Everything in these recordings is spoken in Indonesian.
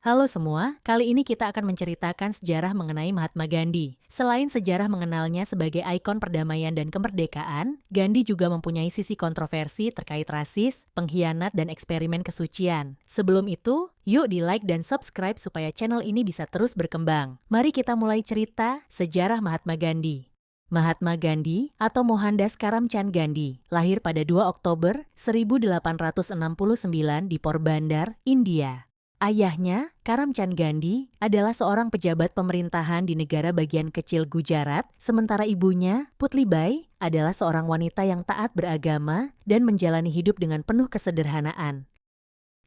Halo semua, kali ini kita akan menceritakan sejarah mengenai Mahatma Gandhi. Selain sejarah mengenalnya sebagai ikon perdamaian dan kemerdekaan, Gandhi juga mempunyai sisi kontroversi terkait rasis, pengkhianat, dan eksperimen kesucian. Sebelum itu, yuk di-like dan subscribe supaya channel ini bisa terus berkembang. Mari kita mulai cerita sejarah Mahatma Gandhi. Mahatma Gandhi atau Mohandas Karamchand Gandhi lahir pada 2 Oktober 1869 di Porbandar, India. Ayahnya, Karamchand Gandhi, adalah seorang pejabat pemerintahan di negara bagian kecil Gujarat, sementara ibunya, Putlibai, adalah seorang wanita yang taat beragama dan menjalani hidup dengan penuh kesederhanaan.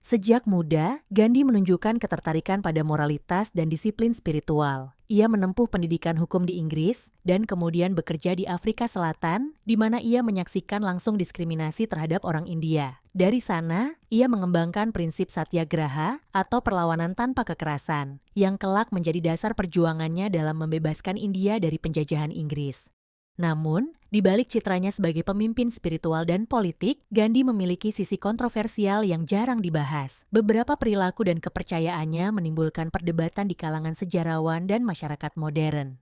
Sejak muda, Gandhi menunjukkan ketertarikan pada moralitas dan disiplin spiritual. Ia menempuh pendidikan hukum di Inggris dan kemudian bekerja di Afrika Selatan, di mana ia menyaksikan langsung diskriminasi terhadap orang India. Dari sana, ia mengembangkan prinsip satyagraha atau perlawanan tanpa kekerasan, yang kelak menjadi dasar perjuangannya dalam membebaskan India dari penjajahan Inggris. Namun, di balik citranya sebagai pemimpin spiritual dan politik, Gandhi memiliki sisi kontroversial yang jarang dibahas. Beberapa perilaku dan kepercayaannya menimbulkan perdebatan di kalangan sejarawan dan masyarakat modern.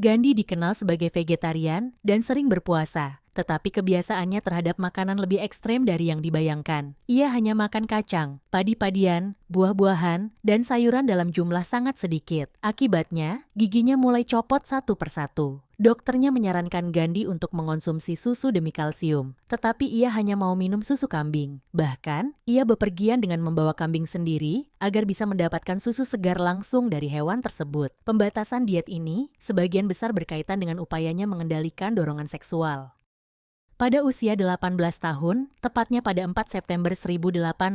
Gandhi dikenal sebagai vegetarian dan sering berpuasa, tetapi kebiasaannya terhadap makanan lebih ekstrem dari yang dibayangkan. Ia hanya makan kacang, padi-padian, buah-buahan, dan sayuran dalam jumlah sangat sedikit. Akibatnya, giginya mulai copot satu persatu. Dokternya menyarankan Gandhi untuk mengonsumsi susu demi kalsium, tetapi ia hanya mau minum susu kambing. Bahkan, ia bepergian dengan membawa kambing sendiri agar bisa mendapatkan susu segar langsung dari hewan tersebut. Pembatasan diet ini sebagian besar berkaitan dengan upayanya mengendalikan dorongan seksual. Pada usia 18 tahun, tepatnya pada 4 September 1888,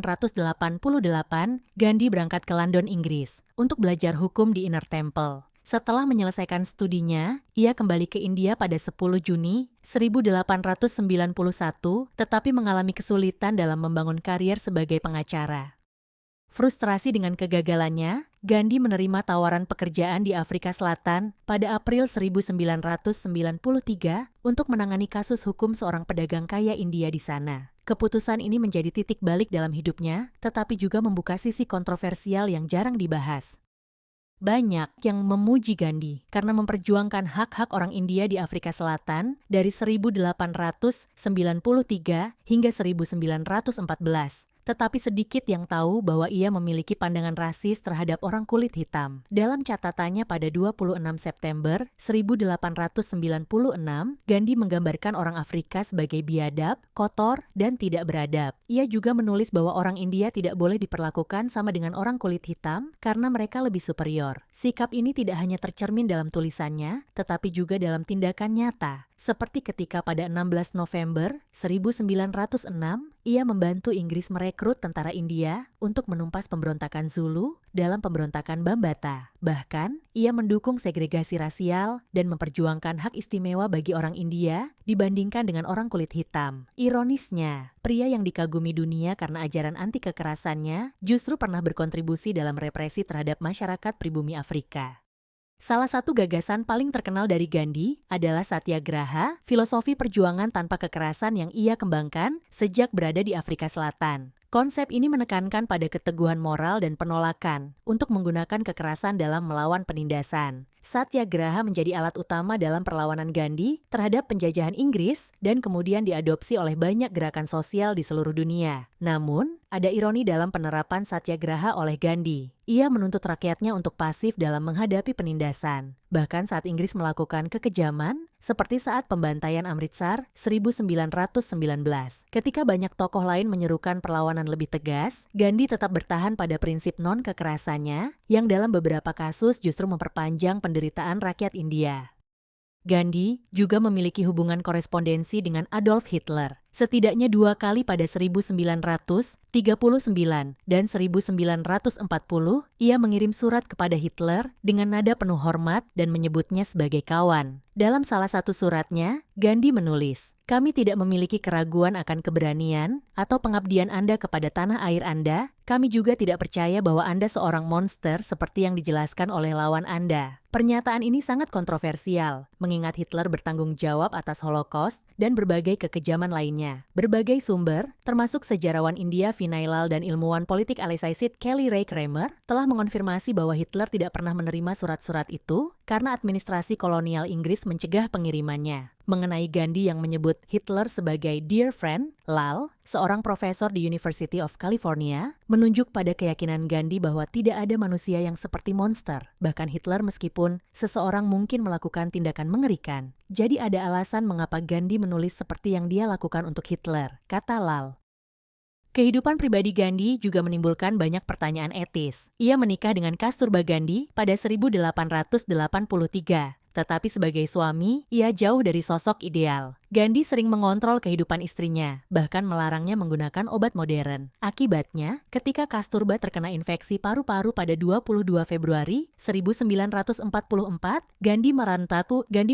Gandhi berangkat ke London, Inggris, untuk belajar hukum di Inner Temple. Setelah menyelesaikan studinya, ia kembali ke India pada 10 Juni 1891, tetapi mengalami kesulitan dalam membangun karier sebagai pengacara. Frustrasi dengan kegagalannya, Gandhi menerima tawaran pekerjaan di Afrika Selatan pada April 1993 untuk menangani kasus hukum seorang pedagang kaya India di sana. Keputusan ini menjadi titik balik dalam hidupnya, tetapi juga membuka sisi kontroversial yang jarang dibahas. Banyak yang memuji Gandhi karena memperjuangkan hak-hak orang India di Afrika Selatan dari 1893 hingga 1914. Tetapi sedikit yang tahu bahwa ia memiliki pandangan rasis terhadap orang kulit hitam. Dalam catatannya pada 26 September 1896, Gandhi menggambarkan orang Afrika sebagai biadab, kotor, dan tidak beradab. Ia juga menulis bahwa orang India tidak boleh diperlakukan sama dengan orang kulit hitam karena mereka lebih superior. Sikap ini tidak hanya tercermin dalam tulisannya, tetapi juga dalam tindakan nyata. Seperti ketika pada 16 November 1906, ia membantu Inggris merekrut tentara India untuk menumpas pemberontakan Zulu dalam pemberontakan Bambata. Bahkan, ia mendukung segregasi rasial dan memperjuangkan hak istimewa bagi orang India dibandingkan dengan orang kulit hitam. Ironisnya, pria yang dikagumi dunia karena ajaran anti kekerasannya justru pernah berkontribusi dalam represi terhadap masyarakat pribumi Afrika. Salah satu gagasan paling terkenal dari Gandhi adalah Satyagraha, filosofi perjuangan tanpa kekerasan yang ia kembangkan sejak berada di Afrika Selatan. Konsep ini menekankan pada keteguhan moral dan penolakan untuk menggunakan kekerasan dalam melawan penindasan. Satyagraha menjadi alat utama dalam perlawanan Gandhi terhadap penjajahan Inggris dan kemudian diadopsi oleh banyak gerakan sosial di seluruh dunia. Namun, ada ironi dalam penerapan Satyagraha oleh Gandhi. Ia menuntut rakyatnya untuk pasif dalam menghadapi penindasan. Bahkan saat Inggris melakukan kekejaman, seperti saat pembantaian Amritsar 1919. Ketika banyak tokoh lain menyerukan perlawanan lebih tegas, Gandhi tetap bertahan pada prinsip non-kekerasannya, yang dalam beberapa kasus justru memperpanjang penderitaan rakyat India. Gandhi juga memiliki hubungan korespondensi dengan Adolf Hitler. Setidaknya 2 kali pada 1939 dan 1940, ia mengirim surat kepada Hitler dengan nada penuh hormat dan menyebutnya sebagai kawan. Dalam salah satu suratnya, Gandhi menulis, "Kami tidak memiliki keraguan akan keberanian atau pengabdian Anda kepada tanah air Anda. Kami juga tidak percaya bahwa Anda seorang monster seperti yang dijelaskan oleh lawan Anda. Pernyataan ini sangat kontroversial, mengingat Hitler bertanggung jawab atas Holocaust dan berbagai kekejaman lainnya. Berbagai sumber, termasuk sejarawan India Vinay Lal dan ilmuwan politik Aleicid Kelly Ray Kramer, telah mengonfirmasi bahwa Hitler tidak pernah menerima surat-surat itu karena administrasi kolonial Inggris mencegah pengirimannya. Mengenai Gandhi yang menyebut Hitler sebagai dear friend, Lal, seorang profesor di University of California, menunjuk pada keyakinan Gandhi bahwa tidak ada manusia yang seperti monster. Bahkan Hitler meskipun seseorang mungkin melakukan tindakan mengerikan. Jadi ada alasan mengapa Gandhi menulis seperti yang dia lakukan untuk Hitler, kata Lal. Kehidupan pribadi Gandhi juga menimbulkan banyak pertanyaan etis. Ia menikah dengan Kasturba Gandhi pada 1883. Tetapi sebagai suami, ia jauh dari sosok ideal. Gandhi sering mengontrol kehidupan istrinya, bahkan melarangnya menggunakan obat modern. Akibatnya, ketika Kasturba terkena infeksi paru-paru pada 22 Februari 1944, Gandhi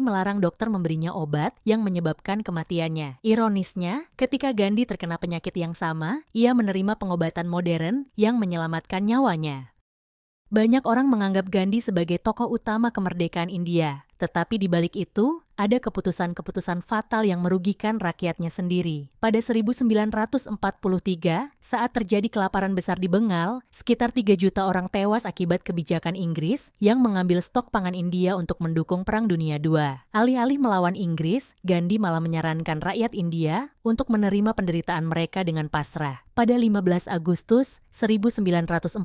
melarang dokter memberinya obat yang menyebabkan kematiannya. Ironisnya, ketika Gandhi terkena penyakit yang sama, ia menerima pengobatan modern yang menyelamatkan nyawanya. Banyak orang menganggap Gandhi sebagai tokoh utama kemerdekaan India, tetapi di balik itu, ada keputusan-keputusan fatal yang merugikan rakyatnya sendiri. Pada 1943, saat terjadi kelaparan besar di Bengal, sekitar 3 juta orang tewas akibat kebijakan Inggris yang mengambil stok pangan India untuk mendukung Perang Dunia II. Alih-alih melawan Inggris, Gandhi malah menyarankan rakyat India untuk menerima penderitaan mereka dengan pasrah. Pada 15 Agustus 1947,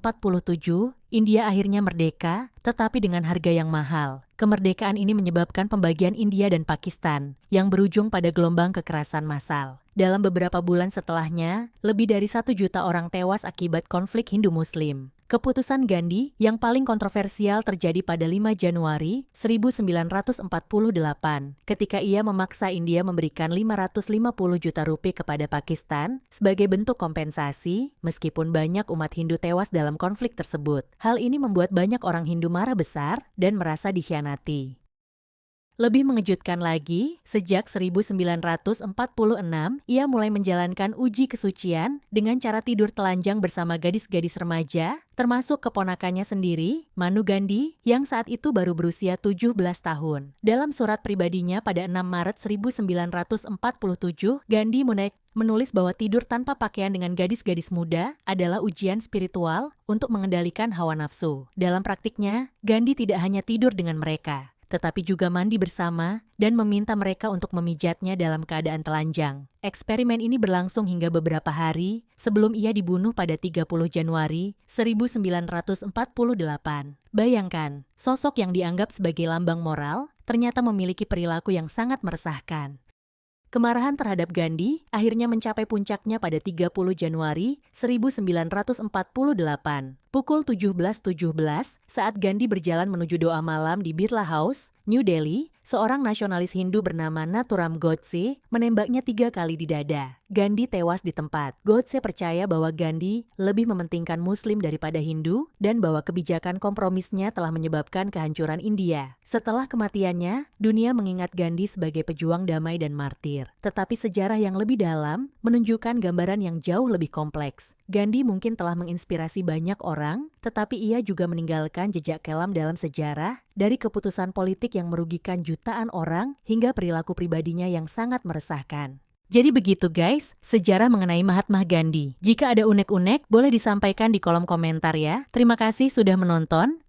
India akhirnya merdeka, tetapi dengan harga yang mahal. Kemerdekaan ini menyebabkan pembagian India dan Pakistan, yang berujung pada gelombang kekerasan massal. Dalam beberapa bulan setelahnya, lebih dari 1 juta orang tewas akibat konflik Hindu-Muslim. Keputusan Gandhi yang paling kontroversial terjadi pada 5 Januari 1948, ketika ia memaksa India memberikan 550 juta rupiah kepada Pakistan sebagai bentuk kompensasi, meskipun banyak umat Hindu tewas dalam konflik tersebut. Hal ini membuat banyak orang Hindu marah besar dan merasa dikhianati. Lebih mengejutkan lagi, sejak 1946, ia mulai menjalankan uji kesucian dengan cara tidur telanjang bersama gadis-gadis remaja, termasuk keponakannya sendiri, Manu Gandhi, yang saat itu baru berusia 17 tahun. Dalam surat pribadinya pada 6 Maret 1947, Gandhi menulis bahwa tidur tanpa pakaian dengan gadis-gadis muda adalah ujian spiritual untuk mengendalikan hawa nafsu. Dalam praktiknya, Gandhi tidak hanya tidur dengan mereka, tetapi juga mandi bersama dan meminta mereka untuk memijatnya dalam keadaan telanjang. Eksperimen ini berlangsung hingga beberapa hari sebelum ia dibunuh pada 30 Januari 1948. Bayangkan, sosok yang dianggap sebagai lambang moral ternyata memiliki perilaku yang sangat meresahkan. Kemarahan terhadap Gandhi akhirnya mencapai puncaknya pada 30 Januari 1948. Pukul 17.17 saat Gandhi berjalan menuju doa malam di Birla House, New Delhi, seorang nasionalis Hindu bernama Nathuram Godse menembaknya 3 kali di dada. Gandhi tewas di tempat. Godse percaya bahwa Gandhi lebih mementingkan Muslim daripada Hindu dan bahwa kebijakan kompromisnya telah menyebabkan kehancuran India. Setelah kematiannya, dunia mengingat Gandhi sebagai pejuang damai dan martir. Tetapi sejarah yang lebih dalam menunjukkan gambaran yang jauh lebih kompleks. Gandhi mungkin telah menginspirasi banyak orang, tetapi ia juga meninggalkan jejak kelam dalam sejarah, dari keputusan politik yang merugikan jutaan orang hingga perilaku pribadinya yang sangat meresahkan. Jadi begitu guys, sejarah mengenai Mahatma Gandhi. Jika ada unek-unek, boleh disampaikan di kolom komentar ya. Terima kasih sudah menonton.